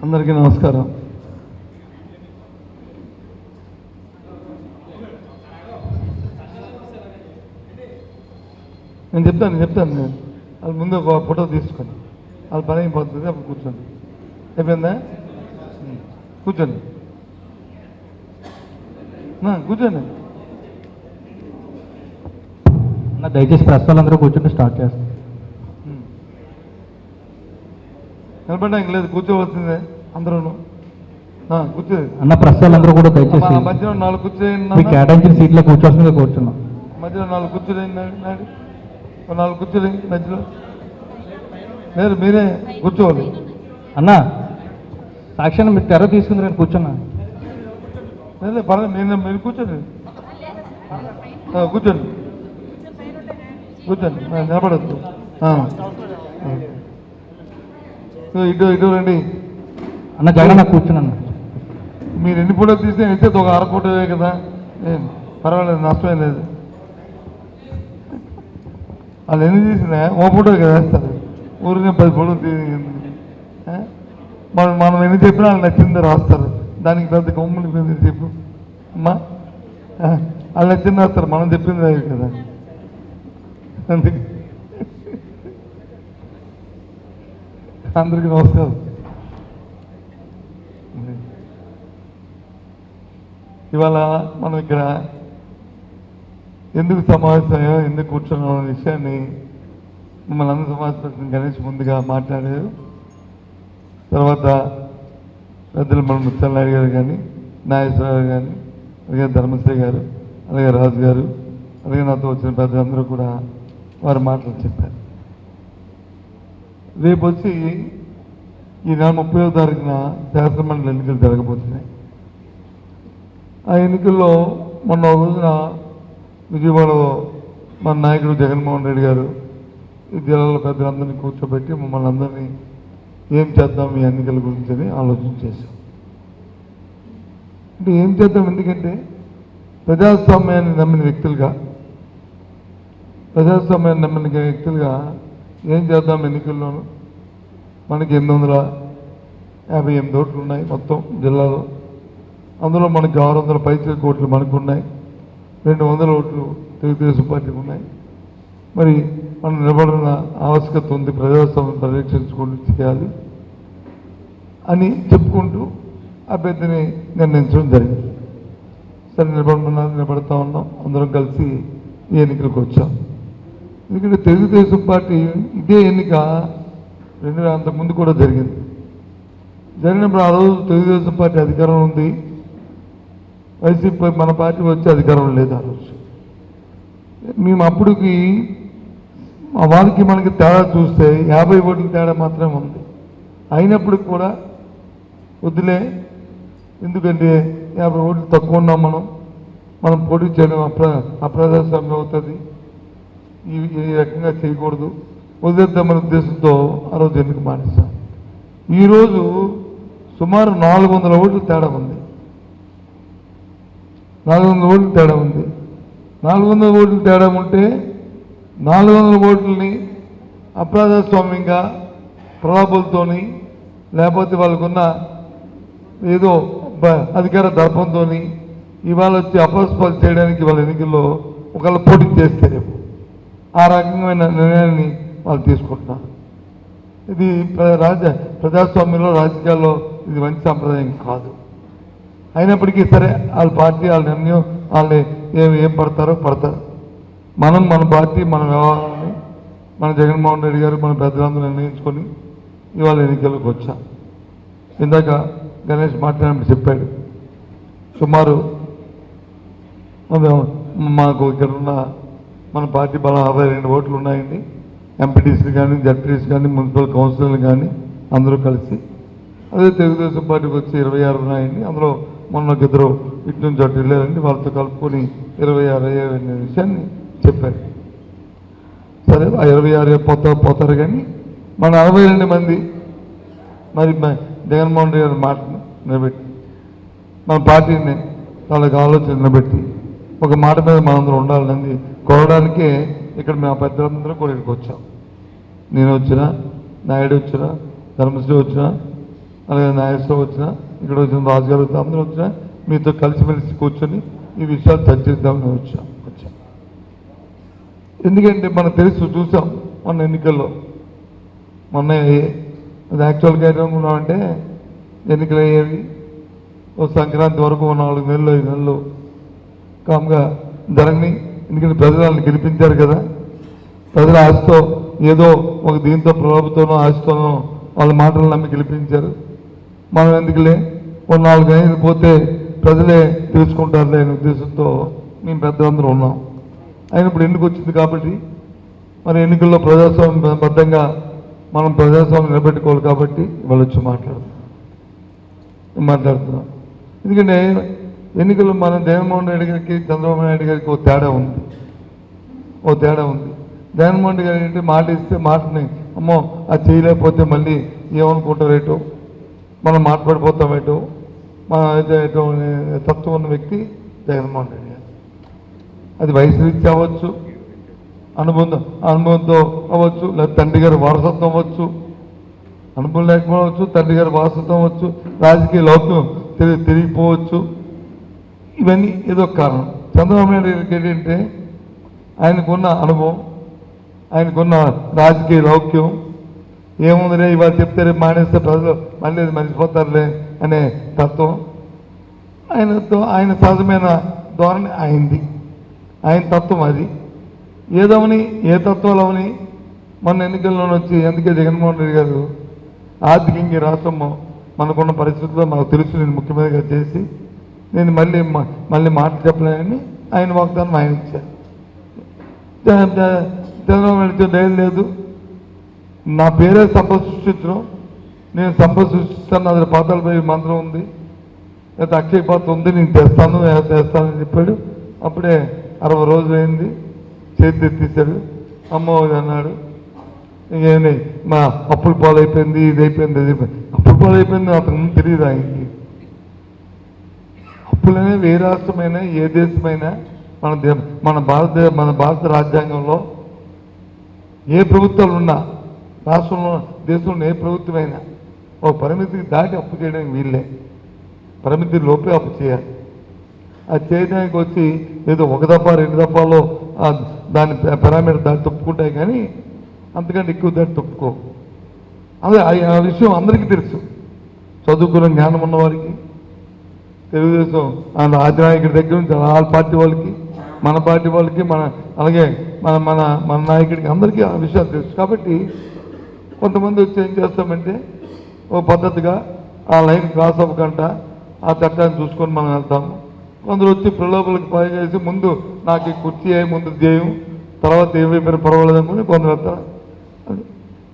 అందరికీ నమస్కారం. నేను చెప్తాను వాళ్ళ ముందు ఒక ఫోటో తీసుకొని వాళ్ళ పని అయిపోతుంది, అప్పుడు కూర్చోండి. అయిపోయిందా? కూర్చోండి, కూర్చోండి. దయచేసి ప్రెస్ వాళ్ళందరూ కూర్చుంటే స్టార్ట్ చేస్తాం. నిలబడ్డానికి లేదు, కూర్చోవలసిందే అందరూ. కూర్చోండి అన్న, ప్రెస్ వాళ్ళందరూ కూడా దయచేసి మధ్యలో 4 కూర్చోండి. కేటాయించిన సీట్లో కూర్చోవలసిందిగా కూర్చున్నాం. మధ్యలో 4 కూర్చోండి, 4 కూర్చోండి మధ్యలో. లేదు, మీరే కూర్చోవాలి. అన్న, సాక్ష్యాన్ని మీరు తెర తీసుకుంది, నేను కూర్చున్నా. లేదు పర్లేదు, మీరు కూర్చోండి, కూర్చోండి, కూర్చోండి, నిలబడద్దు. ఇటు రండి అన్న. జగన్ నాకు కూర్చున్నాను. మీరు ఎన్ని ఫోటోలు తీస్తే ఇస్తే ఒక 1/2 ఫోటోవే కదా, ఏం పర్వాలేదు, నష్టమేం లేదు. వాళ్ళు ఎన్ని తీసినా ఓ ఫోటో కదా వేస్తారు, ఊరినే 10 ఫోటోలు తీసి మనం ఎన్ని చెప్పినా వాళ్ళు నచ్చిందో రాస్తారు. దానికి పెద్ద కొమ్ములు మీద చెప్పు అమ్మా, వాళ్ళు నచ్చింది రాస్తారు, మనం చెప్పింది కదా. అందుకే అందరికీ నమస్కారం. ఇవాళ మనం ఇక్కడ ఎందుకు సమావేశమయ్యో, ఎందుకు కూర్చున్నాం అనే విషయాన్ని మిమ్మల్ని అందరూ సమావేశపరిచిన గణేష్ ముందుగా మాట్లాడారు. తర్వాత పెద్దలు మన ముత్యాలనాయుడు గారు కానీ, నాగేశ్వరరావు కానీ, అలాగే ధర్మశ్రీ గారు, అలాగే రాజు గారు, అలాగే నాతో వచ్చిన పెద్దలందరూ కూడా వారి మాటలు చెప్పారు. రేపు వచ్చి ఈ నెల 30వ తారీఖున శాసనమండలి ఎన్నికలు జరగబోతున్నాయి. ఆ ఎన్నికల్లో మొన్న ఒక రోజున విజయవాడలో మన నాయకుడు జగన్మోహన్ రెడ్డి గారు ఈ జిల్లాలో పెద్దలందరినీ కూర్చోబెట్టి మమ్మల్ని అందరినీ ఏం చేద్దాం ఈ ఎన్నికల గురించి అని ఆలోచన చేశాం. అంటే ఏం చేద్దాం, ఎందుకంటే ప్రజాస్వామ్యాన్ని నమ్మిన వ్యక్తులుగా ఏం చేద్దాం ఎన్నికల్లోనూ. మనకి 858 ఓట్లు ఉన్నాయి మొత్తం జిల్లాలో. అందులో మనకి 600 పైచీల ఓట్లు మనకు ఉన్నాయి, 200 ఓట్లు తెలుగుదేశం పార్టీకి ఉన్నాయి. మరి మనం నిలబడిన ఆవశ్యకత ఉంది, ప్రజాస్వామ్యం పరిరక్షించుకుంటూ చేయాలి అని చెప్పుకుంటూ అభ్యర్థిని నిర్ణయించడం జరిగింది. సరే, నిలబడతా ఉన్నాం, అందరం కలిసి ఈ ఎన్నికలకు వచ్చాం. ఎందుకంటే తెలుగుదేశం పార్టీ ఇదే ఎన్నిక అంతకుముందు కూడా జరిగినప్పుడు ఆ రోజు తెలుగుదేశం పార్టీ అధికారం ఉంది, వైసీపీ మన పార్టీ వచ్చే అధికారం లేదు. ఆ రోజు మేము అప్పటికి వారికి మనకి తేడా చూస్తే 50 ఓట్ల తేడా మాత్రమే ఉంది. అయినప్పటికి కూడా వద్దులే, ఎందుకంటే 50 ఓట్లు తక్కువ ఉన్నాం, మనం పోటీ చేయడం అప్రజాస్వామ్యం అవుతుంది, ఈ రకంగా చేయకూడదు, వదిలేద్దామనే ఉద్దేశంతో ఆ రోజు ఎన్నిక మానేశాం. ఈరోజు సుమారు 400 ఓట్లు తేడా ఉంది. 400 ఓట్లు తేడా ఉంది. 400 ఓట్లు తేడా ఉంటే 400 ఓట్లని అప్రజాస్వామ్యంగా ప్రలోభాలతోని, లేకపోతే వాళ్ళకున్న ఏదో అధికార దర్పంతో ఇవాళ వచ్చి అపస్పాలు చేయడానికి వాళ్ళ ఎన్నికల్లో ఒకళ్ళు పోటీ చేస్తే రేపు ఆ రకమైన నిర్ణయాన్ని వాళ్ళు తీసుకుంటున్నారు. ఇది ప్రజాస్వామ్యంలో, రాజకీయాల్లో ఇది మంచి సాంప్రదాయం కాదు. అయినప్పటికీ సరే, వాళ్ళ పార్టీ వాళ్ళ నిర్ణయం, వాళ్ళు ఏం పడతారో పడతారు. మన పార్టీ మన వ్యవహారాన్ని మన జగన్మోహన్ రెడ్డి గారు మన పెద్దలందరూ నిర్ణయించుకొని ఇవాళ ఎన్నికలకు వచ్చాం. ఇందాక గణేష్ మాట్లాడినప్పుడు చెప్పాడు, సుమారు మాకు ఇక్కడ ఉన్న మన పార్టీ బలం 62 ఓట్లు ఉన్నాయండి. ఎంపీటీసీలు కానీ, జడ్పీటీసీ కానీ, మున్సిపల్ కౌన్సిలర్లు కానీ అందరూ కలిసి. అదే తెలుగుదేశం పార్టీకి వచ్చి 26 ఉన్నాయండి. అందులో మొన్న 2 ఇటు నుంచి అటు వెళ్ళారండి, వాళ్ళతో కలుపుకొని 26 అయ్యే విషయాన్ని చెప్పారు. సరే, ఆ 26 పోతారు కానీ మన 62 మంది మరి జగన్మోహన్ రెడ్డి గారి మాట నిలబెట్టి, మన పార్టీని వాళ్ళకి ఆలోచన నిలబెట్టి ఒక మాట మీద మనందరం ఉండాలని కోరడానికే ఇక్కడ మేము పెద్దలందరూ కూడా ఇక్కడికి వచ్చాం. నేను వచ్చినా, నాయుడు వచ్చినా, ధర్మశ్రీ వచ్చినా, అలాగే నాగేశ్వరం వచ్చినా, ఇక్కడ వచ్చిన రాజుగారు అందరూ వచ్చినా మీతో కలిసిమెలిసి కూర్చొని ఈ విషయాలు చర్చిద్దామని వచ్చాం. ఎందుకంటే మనకు తెలుసు, చూసాం మొన్న ఎన్నికల్లో. మొన్న అది యాక్చువల్గా ఏమనుకున్నామంటే ఎన్నికలు అయ్యేవి ఓ సంక్రాంతి వరకు 4 నెలలు 5 నెలలు కామ్గా జరగని. ఎందుకంటే ప్రజలు వాళ్ళని గెలిపించారు కదా, ప్రజల ఆశతో ఏదో ఒక దీంతో ప్రభుత్వంలో ఆశతోనో వాళ్ళ మాటలు నమ్మి గెలిపించారు. మనం ఎందుకులే ఓ 4 నెలలు పోతే ప్రజలే తెలుసుకుంటారులే అనే ఉద్దేశంతో మేము పెద్దలందరూ ఉన్నాం. అయినప్పుడు ఎన్నిక వచ్చింది కాబట్టి మరి ఎన్నికల్లో ప్రజాస్వామ్యబద్ధంగా మనం ప్రజాస్వామ్యం నిలబెట్టుకోవాలి కాబట్టి వాళ్ళు వచ్చి మాట్లాడుతున్నాం. ఎందుకంటే ఎన్నికల్లో మనం జగన్మోహన్ రెడ్డి గారికి చంద్రబాబు నాయుడు గారికి ఓ తేడా ఉంది. జగన్మోహన్ రెడ్డి గారు ఏంటి, మాట ఇస్తే మాటని అమ్మో అది చేయలేకపోతే మళ్ళీ ఏమనుకుంటారేటో, మనం మాట్లాడిపోతామేటో, మనం అయితే ఏటో తత్వం ఉన్న వ్యక్తి జగన్మోహన్ రెడ్డి గారు. అది వయసు రీత్యా అవ్వచ్చు, అనుభవంతో అవ్వచ్చు, లేదా తండ్రి గారి వారసత్వం అవ్వచ్చు, అనుభవం లేకపోవచ్చు, తండ్రి గారి వారసత్వం అవ్వచ్చు, రాజకీయ లౌక్యం తిరిగిపోవచ్చు. ఇవన్నీ ఏదో కారణం. చంద్రబాబు నాయుడు గారికి ఏంటంటే ఆయనకున్న అనుభవం, ఆయనకున్న రాజకీయ లౌక్యం, ఏముందిలే ఇవాళ చెప్తే రేపు మానేస్తే ప్రజలు మళ్ళీ మర్చిపోతారులే అనే తత్వం ఆయన సహజమైన ధోరణి అయింది. ఆయన తత్వం అది. ఏదవని ఏ తత్వాలు అవని మన ఎన్నికల్లో వచ్చి అందుకే జగన్మోహన్ రెడ్డి గారు ఆర్థికంగా రాష్ట్రం మనకున్న పరిస్థితుల్లో మనకు తెలుసు, నేను ముఖ్యమంత్రిగా చేసి నేను మళ్ళీ మాట చెప్పలేనని ఆయన వాగ్దానం ఆయన ఇచ్చారు. చంద్రబాబు నాయుడు దయ లేదు, నా పేరే సంపద సృష్టించడం, నేను సంపద సృష్టిస్తాను, అది పాతాలపై మంత్రం ఉంది, లేకపోతే అక్షయ పాత్ర ఉంది, నేను చేస్తానని చెప్పాడు. అప్పుడే 60 రోజులు అయింది, చేతి ఎత్తేసాడు, అమ్మో అన్నాడు. ఇంకేమి మా అప్పుల పాలైపోయింది, ఇది అయిపోయింది, అది అయిపోయింది. అప్పుల పాలైపోయింది అంతకుముందు తెలియదు ఆయనకి. అప్పులనే ఏ రాష్ట్రమైనా ఏ దేశమైనా మన భారత రాజ్యాంగంలో ఏ ప్రభుత్వాలు ఉన్నా, రాష్ట్రంలో దేశంలో ఏ ప్రభుత్వమైనా ఒక పరిమితికి దాటి అప్పు చేయడానికి వీళ్ళే, పరిమితి లోపే అప్పు చేయాలి. అది చేయడానికి వచ్చి ఏదో 1 దఫా 2 దఫాలో దాని పారామీటర్ దాటి తప్పుకుంటాయి, కానీ అంతకంటే ఎక్కువ దాటి తప్పుకో. అదే ఆ విషయం అందరికీ తెలుసు, చదువుకున్న జ్ఞానం ఉన్న వారికి, తెలుగుదేశం రాజనాయకుడి దగ్గర నుంచి వాళ్ళ పార్టీ వాళ్ళకి, మన పార్టీ వాళ్ళకి, అలాగే మన నాయకుడికి అందరికీ ఆ విషయాలు తెలుసు. కాబట్టి కొంతమంది వచ్చి ఏం చేస్తామంటే ఓ పద్ధతిగా ఆ లైన్ క్రాస్ అవ్వకుండా ఆ చట్టాన్ని చూసుకొని మనం వెళ్తాము. కొందరు వచ్చి ప్రలోభాలకు పని చేసి ముందు నాకు ఈ కుర్చీ ముందు చేయం, తర్వాత ఏమైపోయినా పర్వాలేదనుకుని కొందరు వెళ్తారు.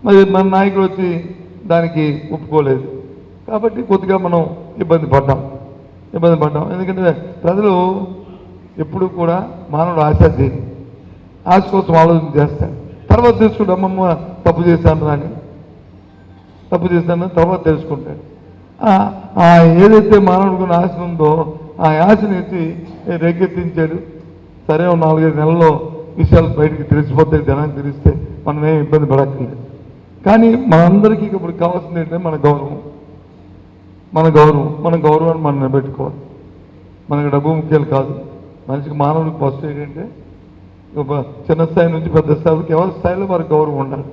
మరి మన నాయకుడు వచ్చి దానికి ఒప్పుకోలేదు కాబట్టి కొద్దిగా మనం ఇబ్బంది పడ్డాం. ఎందుకంటే ప్రజలు ఎప్పుడు కూడా మానవుడు ఆశ కోసం ఆలోచన చేస్తాడు. తర్వాత తెలుసుకుంటాడు, అమ్మమ్మ తప్పు చేశాను తర్వాత తెలుసుకుంటాడు. ఏదైతే మానవుడికి ఆశ ఉందో ఆ ఆశని ఎత్తి రేకెత్తించాడు. సరే 4-5 నెలల్లో విషయాలు బయటికి తెలిసిపోతాయి, జనానికి తెలిస్తే మనం ఏం ఇబ్బంది పడక్కర్లేదు. కానీ మనందరికీ ఇప్పుడు కావాల్సింది ఏంటంటే మన గౌరవాన్ని మనం నిలబెట్టుకోవాలి. మనకు డబ్బు ముఖ్యాలు కాదు, మనిషికి మానవుడికి ఫస్ట్ ఏంటంటే చిన్న స్థాయి నుంచి పెద్ద స్థాయికి ఎవరి స్థాయిలో వారికి గౌరవం ఉండాలి.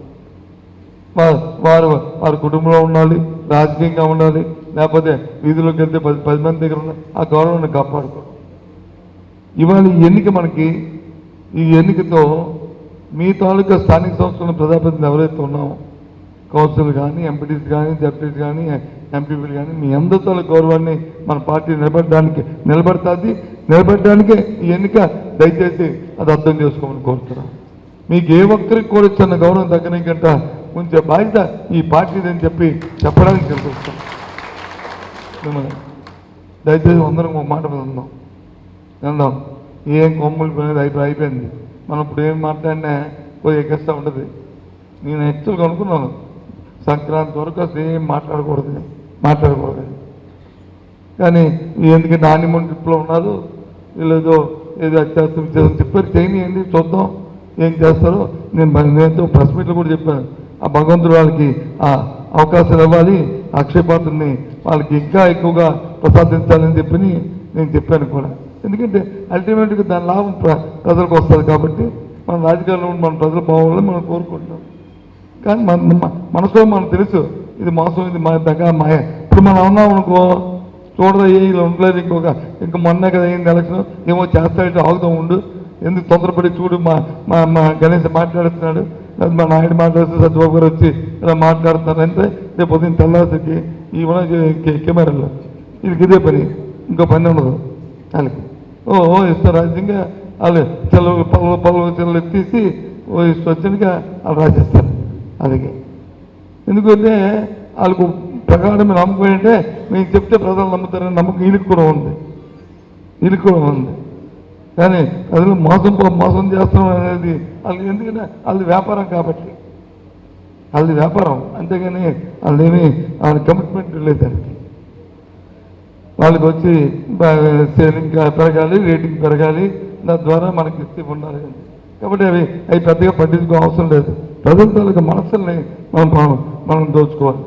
వారి కుటుంబంలో ఉండాలి, రాజకీయంగా ఉండాలి, లేకపోతే వీధిలోకి వెళ్తే 10 మంది దగ్గర ఉన్న ఆ గౌరవాన్ని కాపాడుకోవడం. ఇవాళ ఈ ఎన్నికతో మీ తాలూకా స్థానిక సంస్థల ప్రజాప్రతినిధులు ఎవరైతే ఉన్నామో, కౌన్సిల్ కానీ, ఎంపీటీస్ కానీ, జడ్పీస్ కానీ, ఎంపీపీలు కానీ, మీ అందరి గౌరవాన్ని మన పార్టీ నిలబెట్టడానికే ఈ ఎన్నిక. దయచేసి అది అర్థం చేసుకోమని కోరుతున్నాను. మీకు ఏ ఒక్కరికి కూడా చిన్న గౌరవం తగ్గనికంట కొంచెం బాధ్యత ఈ పార్టీదని చెప్పడానికి కనిపిస్తాం. దయచేసి అందరం ఒక మాట మీద ఉందాం. ఏం కొమ్ములు పోయినది అయిపోయింది. మనం ఇప్పుడు ఏం మాట్లాడినా పోయి ఎక్కిస్తూ ఉంటుంది. నేను యాక్చువల్గా అనుకున్నాను సంక్రాంతి వరకు అసలు ఏం మాట్లాడకూడదు. కానీ ఎందుకంటే హానీమూన్ ట్రిప్లో ఉన్నారు, వీళ్ళేదో చేస్తాం చెప్పారు, చేయనియండి చూద్దాం ఏం చేస్తారో. నేను ప్రెస్ మీట్లో కూడా చెప్పాను, ఆ భగవంతుడు వాళ్ళకి ఆ అవకాశాలు ఇవ్వాలి, అక్షయపాత్రని వాళ్ళకి ఇంకా ఎక్కువగా ప్రసాదించాలని చెప్పి నేను చెప్పాను కూడా. ఎందుకంటే అల్టిమేట్గా దాని లాభం ప్రజలకు వస్తుంది కాబట్టి మన రాజకీయాల్లో మన ప్రజలు బాగోవాలని మనం కోరుకుంటున్నాం. కానీ మనసులో మనకు తెలుసు ఇది మోసం, ఇది మా దగ్గర మాయ. ఇప్పుడు మనం ఉన్నాం అనుకో, చూడదా ఇలా ఉండలేదు, ఇంకా మొన్నే కదా అయింది ఎలక్షన్, ఏమో చేస్తాడంటే ఆగుతూ ఉండు, ఎందుకు తొందరపడి చూడు మా గణేష్ మాట్లాడుతున్నాడు, లేదా మా నాయుడు మాట్లాడుతూ సత్యబాబు గారు వచ్చి ఇలా మాట్లాడుతున్నారంటే రేపు పొద్దున్న తెల్లారికి ఇవన్న కెమెరాలో ఇది ఇదే పని, ఇంకో పని ఉండదు వాళ్ళకి. ఇస్తారు రాజ్యంగా వాళ్ళు చెల్లెలు పళ్ళు చెల్లెలు ఎత్తేసి వచ్చినగా వాళ్ళు రాసేస్తారు. అలాగే ఎందుకంటే వాళ్ళకు ప్రకారం నమ్మకం ఏంటంటే మేము చెప్తే ప్రజలు నమ్ముతారని నమ్మకం వీళ్ళకి కూడా ఉంది. కానీ ప్రజలు మోసం చేస్తున్నాం అనేది వాళ్ళకి, ఎందుకంటే వాళ్ళది వ్యాపారం కాబట్టి, వాళ్ళది వ్యాపారం, అంతేగాని వాళ్ళేమి వాళ్ళ కమిట్మెంట్ లేదు దానికి. వాళ్ళకి వచ్చి సేలింగ్ పెరగాలి, రేటింగ్ పెరగాలి, దాని ద్వారా మనకి ఇస్తే ఉండాలి. కాబట్టి అవి పెద్దగా పట్టించుకో అవసరం లేదు. ప్రజల తాలూకా మనసుల్ని మనం దోచుకోవాలి,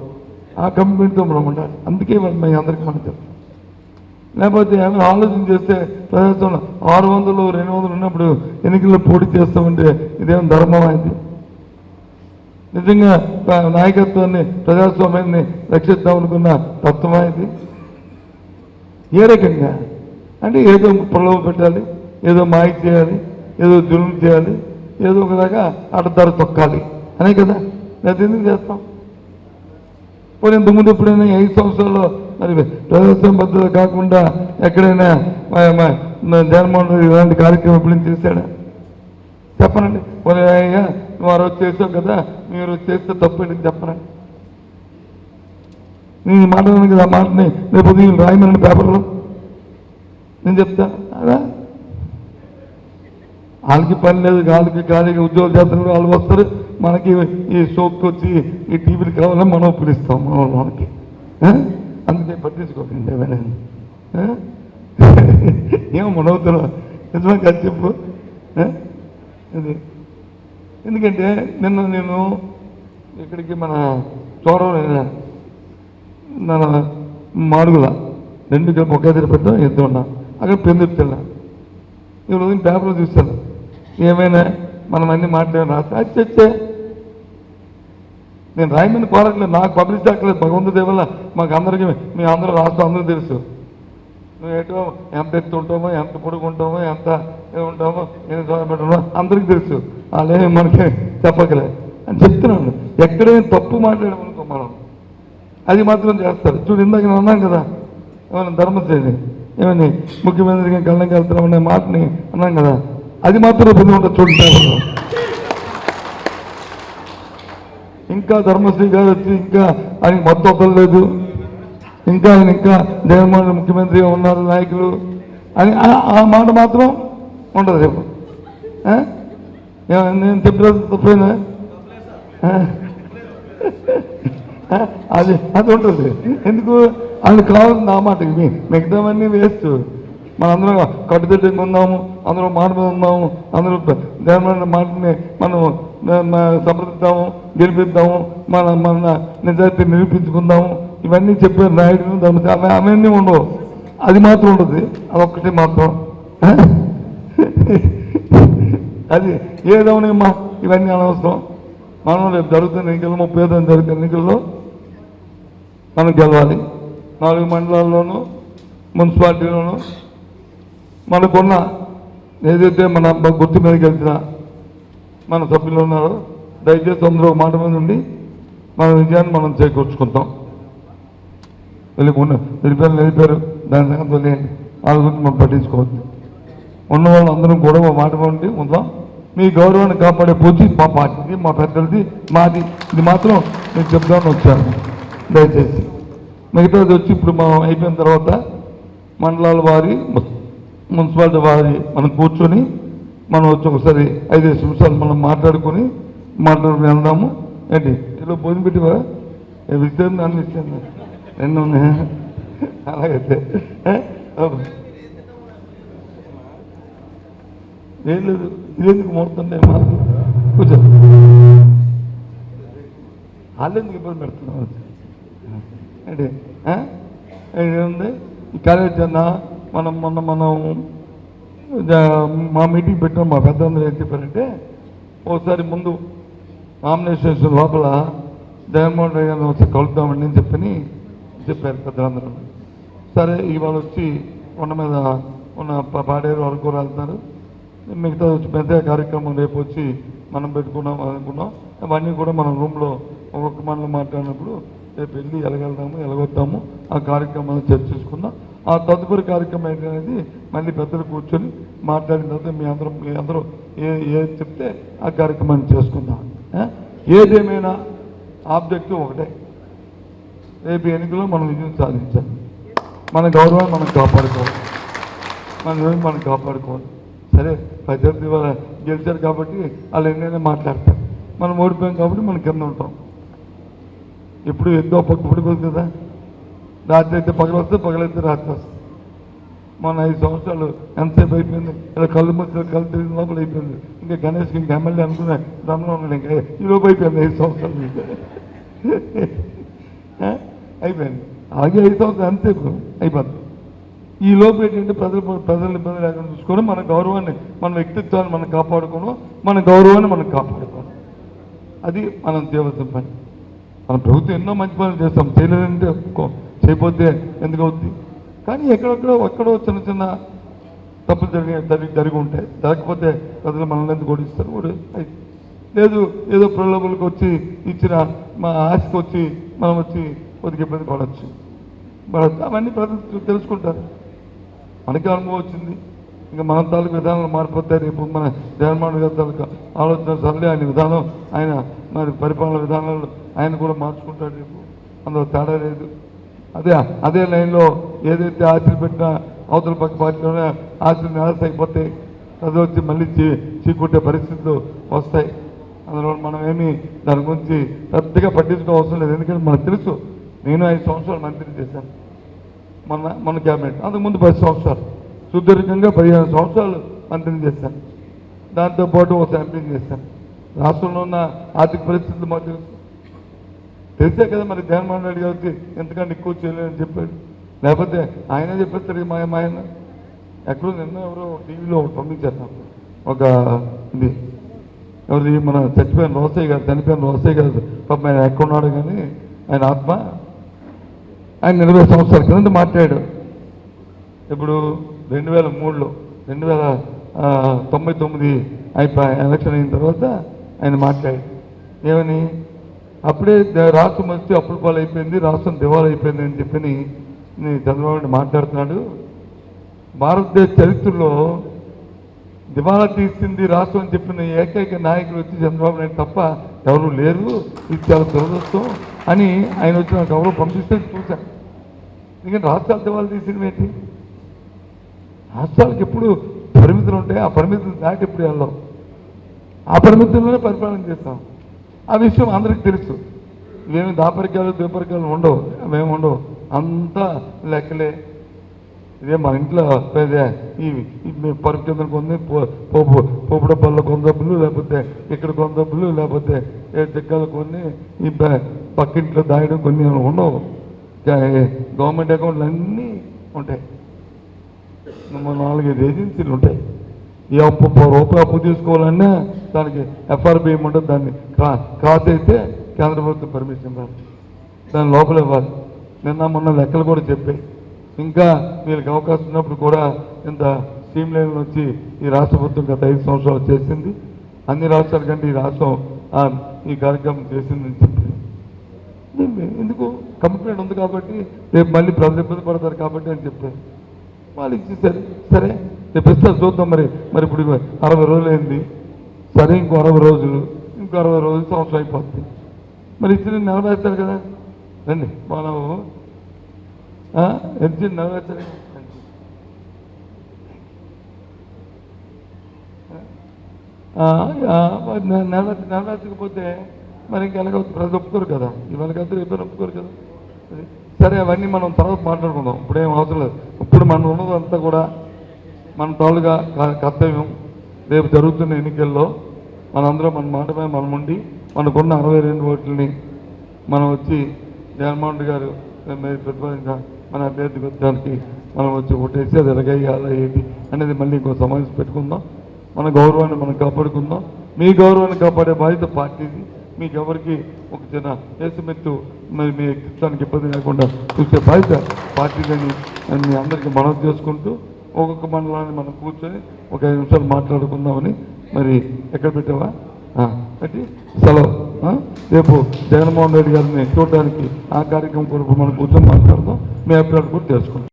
ఆ కమిట్మెంట్తో మనం ఉండాలి. అందుకే మేము అందరికీ మనం చెప్తాం. లేకపోతే ఏమైనా ఆలోచన చేస్తే ప్రజాస్వామ్యంలో 600, 200 ఉన్నప్పుడు ఎన్నికల్లో పోటీ చేస్తామంటే ఇదేం ధర్మం అయింది? నిజంగా నాయకత్వాన్ని ప్రజాస్వామ్యాన్ని రక్షిద్దాం అనుకున్న తత్వమైంది. ఏ రకంగా అంటే ఏదో ప్రలోభ పెట్టాలి, ఏదో మాయ చేయాలి, ఏదో జులుం చేయాలి, ఏదో ఒక రకంగా అడ్డదారి తొక్కాలి అనే కదా. లేదా ఎందుకు చేస్తాం? పోనీ ఇంతకుముందు ఎప్పుడైనా 5 సంవత్సరాల్లో మరి ప్రజాస్వామ్య పద్ధతి కాకుండా ఎక్కడైనా జగన్మోహన్ రెడ్డి ఇలాంటి కార్యక్రమం ఎప్పుడైనా చేశాడా? చెప్పనండి. పోనీ అయ్యా నువ్వు ఆ రోజు చేసావు కదా, మీరు చేస్తే తప్పండి చెప్పనండి. నేను మాట్లాడాను కదా, ఆ మాటని రేపు ఉదయం రాయమని పేపర్లో నేను చెప్తా. అదా వాళ్ళకి పని లేదు, వాళ్ళకి ఖాళీగా ఉద్యోగాలు చేస్తున్నారు, వాళ్ళు వస్తారు, మనకి ఈ షోకి వచ్చి ఈ టీవీలు కావాలని మనం పిలుస్తాం మనకి. అందుకే పట్టించుకోకండి ఎవరైనా. ఏమో మనవుతున్నావు నిజమే కదా చెప్పు. ఇది ఎందుకంటే నేను ఇక్కడికి మన చోరం మన మాడుగుల 2 కలిపి ఒకే దగ్గర పెట్టాం, ఎద్దు ఉన్నా అక్కడ పెందుతున్నా. ఇప్పుడు ఉదయం పేపర్లో చూస్తాను, ఏమైనా మనం అన్ని మాట్లాడి రాస్తే అది చచ్చే. నేను రాయమని కోరట్లేదు, నాకు పబ్లిష్ అక్కర్లేదు. భగవంతుడి వల్ల మాకు అందరికీ, మీ అందరూ రాష్ట్రం అందరూ తెలుసు. నువ్వు ఏటో ఎంత ఎత్తు ఉంటామో, ఎంత పొడుగు ఉంటామో, ఎంత ఉంటామో, ఏం పెట్టమో అందరికీ తెలుసు. వాళ్ళేమి మనకి చెప్పకలే అని చెప్తున్నాను. ఎక్కడైనా తప్పు మాట్లాడమనుకో మనం అది మాత్రం చేస్తారు. చూడు ఇందాక నేను అన్నాను కదా, ఏమైనా ధర్మశ్రేణి ఏమని ముఖ్యమంత్రిగా కళ్ళకి వెళ్తున్నామనే మాటని అన్నాం కదా, అది మాత్రం పొంది ఉంటుంది. చూడండి ఇంకా ధర్మశ్రీ గారు వచ్చి ఇంకా ఆయనకి మొత్తం వదలలేదు, ఇంకా ఆయన ఇంకా జగన్మోహన్ ముఖ్యమంత్రిగా ఉన్నారు నాయకులు అని ఆ మాట మాత్రం ఉండదు. రేపు నేను చెప్పిన తప్పైనా అది ఉంటుంది. ఎందుకు అది కావాల్సింది ఆ మాటకి, మిగతావన్నీ వేస్ట్. మనందరం కట్టుదిట్టంగా ఉందాము, అందరూ మాట మీద ఉందాము, అందరూ జగన్మోహన్ మాటని మనం సంప్రదిద్దాము, గెలిపిద్దాము, మన నిజాయితీ నిరూపించుకుందాము, ఇవన్నీ చెప్పారు నాయుడు ధర్మ. అవన్నీ ఉండవు, అది మాత్రం ఉండదు. అదొక్కటి మాత్రం అది ఏదవనేమ్మా, ఇవన్నీ అనవసరం. మనం రేపు జరుగుతున్న ఎన్నికల్లో 35 జరుగుతున్న ఎన్నికల్లో మనం గెలవాలి. 4 మండలాల్లోనూ మున్సిపాలిటీలోనూ మనకున్న ఏదైతే మన గుర్తు మీద గెలిచిన మన సభ్యులు ఉన్నారో దయచేసి అందరూ ఒక మాట మీద ఉండి మన విజయాన్ని మనం చేకూర్చుకుంటాం. వెళ్ళిపోయారు దాని సంగతి వదిలేయండి, వాళ్ళ గురించి మనం పట్టించుకోవద్దు. ఉన్న వాళ్ళు అందరం కూడా ఒక మాట ఉండి ఉందాం. మీ గౌరవాన్ని కాపాడే పూచి మా పార్టీది, మా పెద్దలది, మాది. ఇది మాత్రం నేను చెప్దామని వచ్చాను. దయచేసి మిగతాది వచ్చి ఇప్పుడు మనం అయిపోయిన తర్వాత మండలాల వారి, మున్సిపాలిటీ వారి మనం కూర్చొని మనం వచ్చి ఒకసారి 5 నిమిషాలు మనం మాట్లాడుకుని వెళ్దాము. ఏంటి ఇలా భోజనం పెట్టివా? విషయం నన్ను ఇచ్చాను 2 ఉన్నాయి. అలాగైతే ఏం లేదు, ఇదేందుకు మోడుతుండే మాకు కూర్చో, వాళ్ళెందుకు ఇబ్బంది పెడుతున్నాం. అంటే ఏముంది ఈ కాలేజ్ అన్న మనం మా మీటింగ్ పెట్టిన మా పెద్దలందరూ ఏం చెప్పారంటే ఒకసారి ముందు నామినేషన్ లోపల జగన్మోహన్ రెడ్డి గారిని వచ్చి కలుద్దామండి అని చెప్పారు పెద్దలందరూ. సరే ఇవాళ వచ్చి కొండ మీద ఉన్న పాడేరు వరకు వెళ్తున్నారు. మిగతా వచ్చి పెద్ద కార్యక్రమం రేపు వచ్చి మనం పెట్టుకున్నాం అనుకున్నాం. అవన్నీ కూడా మనం రూమ్లో ఒక్కొక్క మనలో మాట్లాడినప్పుడు రేపు వెళ్ళి ఎలాగెళ్తాము ఎలాగొద్దాము ఆ కార్యక్రమాన్ని చర్చించుకుందాం. ఆ తదుపరి కార్యక్రమం ఏంటనేది మళ్ళీ పెద్దలు కూర్చొని మాట్లాడిన తర్వాత మీ అందరూ ఏది చెప్తే ఆ కార్యక్రమాన్ని చేసుకుందాం. ఏదేమైనా ఆబ్జెక్టివ్ ఒకటే, రేపు ఎన్నికల్లో మనం విజయం సాధించాలి. మన గౌరవాన్ని మనం కాపాడుకోవాలి, మనం కాపాడుకోవాలి. సరే ప్రత్యర్థి గెలిచారు కాబట్టి వాళ్ళు ఎన్నైనా మాట్లాడతారు. మనం ఓడిపోయాం కాబట్టి మనం కింద ఉంటాం. ఎప్పుడు ఎంతో పడిపోతుంది కదా, రాత్రి అయితే పగలు వస్తే పగలైతే రాత్రి వస్తుంది. మన 5 సంవత్సరాలు ఎంతసేపు అయిపోయింది, ఇలా కళ్ళు ముచ్చి కళ్ళు తిరిగిన లోపల అయిపోయింది. ఇంకా గణేష్కి ఇంకా ఎమ్మెల్యే అనుకున్నా దానిలో ఉన్నాడు. ఇంకా ఈ లోపు అయిపోయింది 5 సంవత్సరాలు అయిపోయింది. అలాగే 5 సంవత్సరాలు ఎంతసేపు అయిపోతుంది. ఈ లోపు ఏంటంటే ప్రజలు ఇబ్బంది లేకుండా చూసుకొని మన గౌరవాన్ని మన వ్యక్తిత్వాన్ని మనం కాపాడుకోవడం, మన గౌరవాన్ని మనం కాపాడుకోవడం, అది మనం చేయవలసిన పని. మన ప్రభుత్వం ఎన్నో మంచి పనులు చేస్తాం, చేయలేదంటే చేయకపోతే ఎందుకు అవుతుంది. కానీ ఎక్కడో చిన్న తప్పులు జరిగి ఉంటాయి. జరగకపోతే ప్రజలు మనల్ని ఎందుకు ఓడిస్తారు. లేదు ఏదో ప్రలోభాలకు వచ్చి ఇచ్చిన మా ఆశకు వచ్చి మనం వచ్చి కొద్దిగా ఇబ్బంది పడవచ్చు. అవన్నీ ప్రజలు తెలుసుకుంటారు. మనకి అనుభవం వచ్చింది. ఇంకా మన తాలూకు విధానాలు మారిపోతాయి. రేపు మన జగన్మోహన్ గారి తాలూకు ఆలోచన సరళి ఆయన విధానం, ఆయన మరి పరిపాలన విధానాలు ఆయన కూడా మార్చుకుంటాడు. రేపు అందులో తేడా లేదు. అదే లైన్లో ఏదైతే ఆశలు పెట్టినా అవతల పక్క పార్టీలోనే ఆశలు నిరాశ అయిపోతాయి. ప్రజలు వచ్చి మళ్ళీ చీకొట్టే పరిస్థితులు వస్తాయి. అందులో మనం ఏమీ దాని గురించి పెద్దగా పట్టించుకో అవసరం లేదు. ఎందుకంటే మనకు తెలుసు, నేను 5 సంవత్సరాలు మంత్రిని చేశాను. మన క్యాబినెట్ అంతకుముందు 10 సంవత్సరాలు, సుదీర్ఘంగా 15 సంవత్సరాలు మంత్రిని చేశాను. దాంతోపాటు ఒక ఎంపీని చేశాను. రాష్ట్రంలో ఉన్న ఆర్థిక పరిస్థితులు మాకు తెలిసే కదా మరి జగన్మోహన్ రెడ్డి గారికి ఎంతకంటే ఎక్కువ చేయలేదని చెప్పాడు. లేకపోతే ఆయనే చెప్పేస్తారు. మా ఆయన ఎక్కడో నిన్న ఎవరో టీవీలో పంపించారు నాకు ఒక ఇది, ఎవరి మన చనిపోయిన రోసయ్య గారు పాపం ఆయన ఎక్కడున్నాడు కానీ ఆయన ఆత్మ ఆయన 20 సంవత్సరాల కింద మాట్లాడాడు. ఇప్పుడు 2003లో 2099 అయిపోయి ఎలక్షన్ అయిన తర్వాత ఆయన మాట్లాడాడు. ఏమని, అప్పుడే రాష్ట్రం వచ్చి అప్పుల పాలు అయిపోయింది, రాష్ట్రం దివాళా అయిపోయింది అని చెప్పి చంద్రబాబు నాయుడు మాట్లాడుతున్నాడు. భారతదేశ చరిత్రలో దివాళా తీసింది రాష్ట్రం అని చెప్పిన ఏకైక నాయకులు వచ్చి చంద్రబాబు నాయుడు తప్ప ఎవరు లేరు. ఇది చాలా దురదృష్టం అని ఆయన వచ్చి నాకు ఎవరో పంపిస్తే చూశాను. ఎందుకంటే రాష్ట్రాలు దివాళా తీసిన ఏంటి? రాష్ట్రాలకు ఎప్పుడు పరిమితులు ఉంటాయి. ఆ పరిమితులు దాటి ఎప్పుడు వెళ్ళాం. ఆ పరిమితుల్లోనే పరిపాలన చేస్తాం. ఆ విషయం అందరికీ తెలుసు. ఇవేమి ద్వీపరికాలు ఉండవు, అవేమి ఉండవు. అంతా లెక్కలే. ఇదే మా ఇంట్లో ఈ పరుపు కింద కొన్ని పోపు డబ్బాల్లో కొన్ని డబ్బులు, లేకపోతే ఇక్కడ కొన్ని డబ్బులు, లేకపోతే చెక్కలు కొన్ని ఈ పక్కింట్లో దాయడం కొన్ని ఉండవు. గవర్నమెంట్ అకౌంట్లు అన్నీ ఉంటాయి. 4-5 ఏజెన్సీలు ఉంటాయి. ఈ రూపాయి అప్పు తీసుకోవాలన్నా దానికి ఎఫ్ఆర్బి ఉంటుంది. దాన్ని క్రాస్ అయితే కేంద్ర ప్రభుత్వం పర్మిషన్ ఇవ్వాలి, దాని లోపల ఇవ్వాలి. నిన్న మొన్న లెక్కలు కూడా చెప్పాయి. ఇంకా వీళ్ళకి అవకాశం ఉన్నప్పుడు కూడా ఇంత స్ట్రీమ్ లైన్ వచ్చి ఈ రాష్ట్ర ప్రభుత్వం గత 5 సంవత్సరాలు చేసింది. అన్ని రాష్ట్రాల కంటే ఈ రాష్ట్రం ఈ కార్యక్రమం చేసిందని చెప్పి ఎందుకు కమిట్మెంట్ ఉంది కాబట్టి రేపు మళ్ళీ ప్రజలు ఇబ్బంది పడతారు కాబట్టి అని చెప్పారు. వాళ్ళు ఇచ్చేసారు. సరే రేపు ఇస్తారు చూద్దాం. మరి ఇప్పుడు 60 రోజులు అయింది. సరే ఇంకో 60 రోజులు, ఇంకో 60 రోజులు సంవత్సరం అయిపోతుంది. మరి ఇచ్చిన నెరవేర్చారు కదా. రండి మనం ఎంత నెరవేర్చారు. నెరవేర్చకపోతే మరి ఇంకా ఎలాగ ప్రజలు ఒప్పుకోరు కదా. ఇవాళ రేపు ఒప్పుకోరు కదా. సరే అవన్నీ మనం తర్వాత మాట్లాడుకుందాం. ఇప్పుడేం అవసరం లేదు. ఇప్పుడు మనం ఉన్నదంతా కూడా మన తాలుగా కర్తవ్యం. రేపు జరుగుతున్న ఎన్నికల్లో మనందరం మన మాట మీద మనం ఉండి మనకున్న 62 ఓట్లని మనం వచ్చి జగన్మోహన్ రెడ్డి గారు మరి ప్రతిపాదించిన మన అభ్యర్థి పెట్టడానికి మనం వచ్చి ఓటేసి అది ఎలాగేయాలా ఏంటి అనేది మళ్ళీ ఇంకో సమావేశం పెట్టుకుందాం. మన గౌరవాన్ని మనం కాపాడుకుందాం. మీ గౌరవాన్ని కాపాడే బాధ్యత పార్టీది. మీకు ఎవరికి ఒక చిన్న కేసుమెత్తు మరి మీ వ్యక్తిత్వానికి ఇబ్బంది లేకుండా చూసే బాధ్యత పార్టీలని మీ అందరికీ మనవి చేసుకుంటూ ఒక్కొక్క మండలాన్ని మనం కూర్చొని ఒక 5 నిమిషాలు మాట్లాడుకుందామని. మరి ఎక్కడ పెట్టావా పెట్టి సెలవు. రేపు జగన్మోహన్ రెడ్డి గారిని చూడడానికి ఆ కార్యక్రమం కొరకు మనం కూర్చొని మాట్లాడదాం. మీ అభిప్రాయాలు కూడా తెలుసుకుంటాం.